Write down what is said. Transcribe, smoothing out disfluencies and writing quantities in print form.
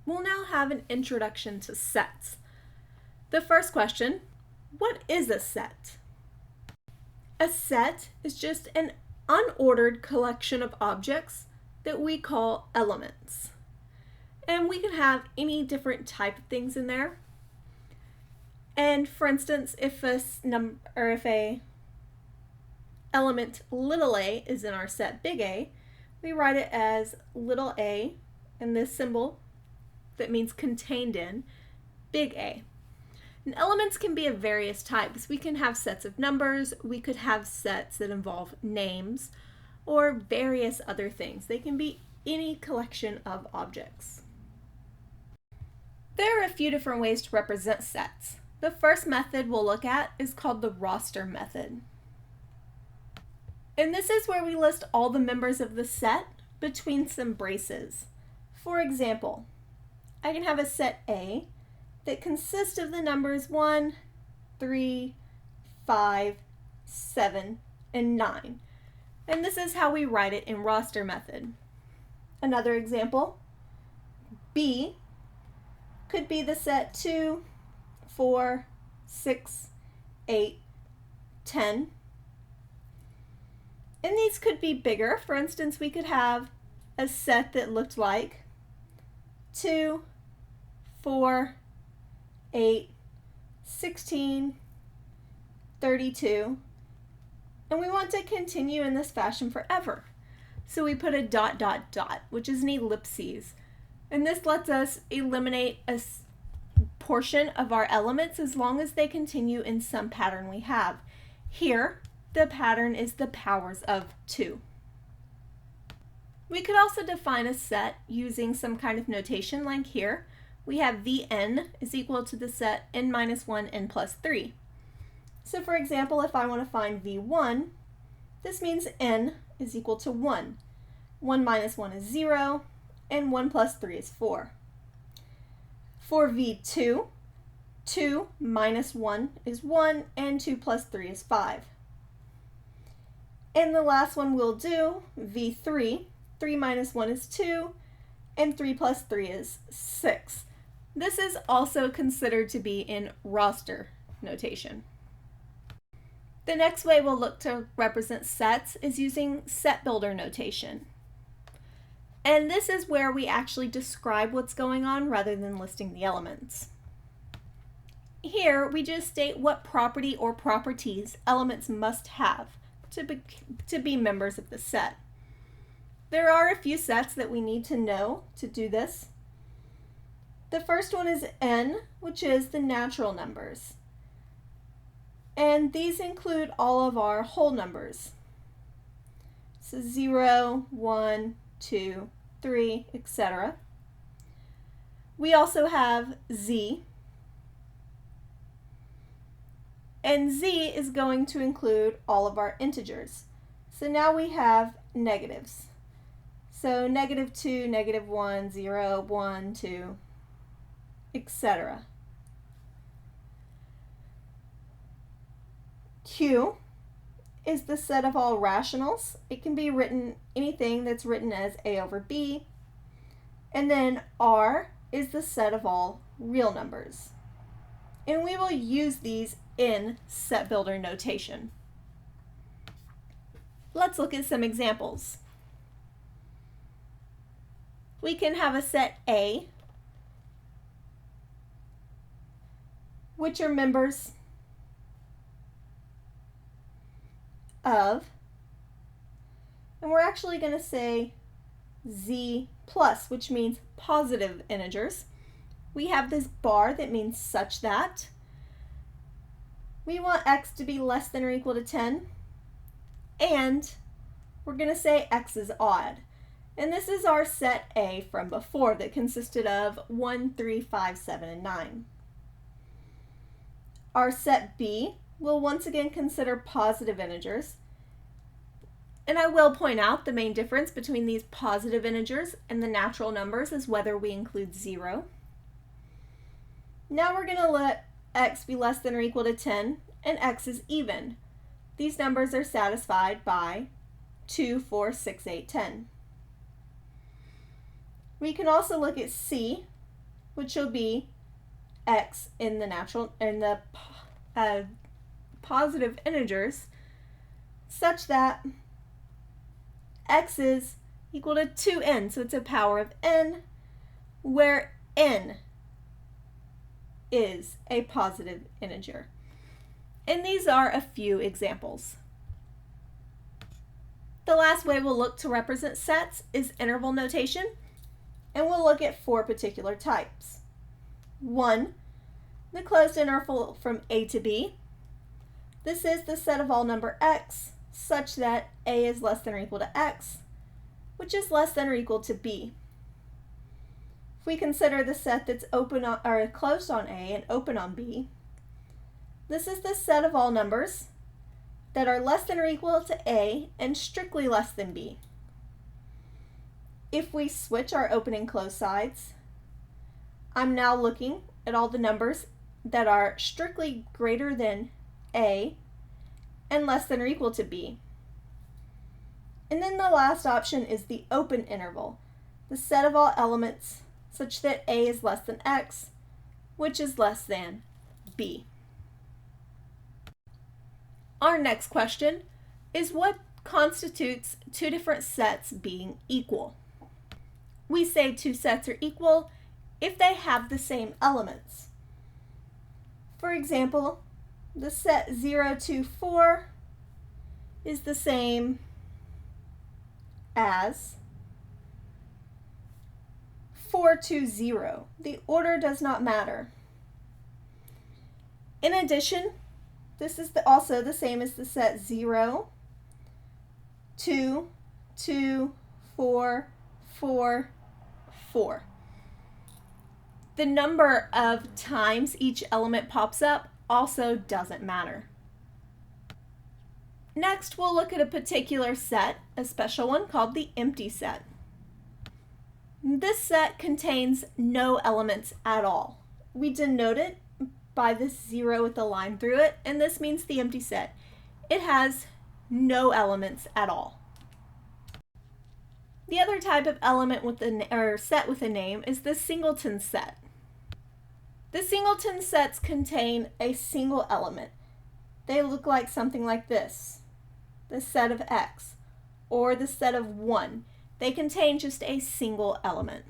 we'll now have an introduction to sets. The first question, what is a set? A set is just an unordered collection of objects that we call elements. And we can have any different type of things in there. And for instance, if a element little a is in our set big A, we write it as little a and this symbol that means contained in big A. And elements can be of various types. We can have sets of numbers, we could have sets that involve names, or various other things. They can be any collection of objects. There are a few different ways to represent sets. The first method we'll look at is called the roster method. And this is where we list all the members of the set between some braces. For example, I can have a set A that consists of the numbers 1, 3, 5, 7, and 9. And this is how we write it in roster method. Another example, B could be the set 2, 4, 6, 8, 10. And these could be bigger. For instance, we could have a set that looked like 2, 4, 8, 16, 32, and we want to continue in this fashion forever. So we put a dot, dot, dot, which is an ellipses. And this lets us eliminate a portion of our elements as long as they continue in some pattern we have. Here, the pattern is the powers of 2. We could also define a set using some kind of notation like here. We have Vn is equal to the set n minus 1, n plus 3. So for example, if I want to find V1, this means n is equal to 1. 1 minus 1 is 0, and 1 plus 3 is 4. For V2, 2 minus 1 is 1, and 2 plus 3 is 5. And the last one we'll do, V3, 3 minus 1 is 2, and 3 plus 3 is 6. This is also considered to be in roster notation. The next way we'll look to represent sets is using set builder notation. And this is where we actually describe what's going on rather than listing the elements. Here we just state what property or properties elements must have to be members of the set. There are a few sets that we need to know to do this. The first one is n, which is the natural numbers. And these include all of our whole numbers. So 0, 1, 2, 3, etc. We also have z. And z is going to include all of our integers. So now we have negatives. So -2, -1, 0, 1, 2, etc. Q is the set of all rationals. It can be written, anything that's written as A over B. And then R is the set of all real numbers. And we will use these in set builder notation. Let's look at some examples. We can have a set A, which are members of, and we're actually going to say z plus, which means positive integers. We have this bar that means such that. We want x to be less than or equal to 10, and we're going to say x is odd. And this is our set A from before that consisted of 1, 3, 5, 7, and 9. Our set B will once again consider positive integers. And I will point out the main difference between these positive integers and the natural numbers is whether we include 0. Now we're going to let x be less than or equal to 10, and x is even. These numbers are satisfied by 2, 4, 6, 8, 10. We can also look at C, which will be x in the positive integers, such that x is equal to 2n, so it's a power of n, where n is a positive integer. And these are a few examples. The last way we'll look to represent sets is interval notation, and we'll look at 4 particular types. 1, the closed interval from a to b. This is the set of all number x such that a is less than or equal to x, which is less than or equal to b. If we consider the set that's closed on a and open on b, this is the set of all numbers that are less than or equal to a and strictly less than b. If we switch our open and closed sides, I'm now looking at all the numbers that are strictly greater than a and less than or equal to b. And then the last option is the open interval, the set of all elements such that a is less than x, which is less than b. Our next question is what constitutes two different sets being equal? We say two sets are equal if they have the same elements. For example, the set 0, 2, 4 is the same as 4, 2, 0. The order does not matter. In addition, this is also the same as the set 0, 2, 2, 4, 4, 4. The number of times each element pops up also doesn't matter. Next, we'll look at a particular set, a special one called the empty set. This set contains no elements at all. We denote it by this 0 with a line through it, and this means the empty set. It has no elements at all. The other type of element with set with a name is the singleton set. The singleton sets contain a single element. They look like something like this, the set of x, or the set of 1. They contain just a single element.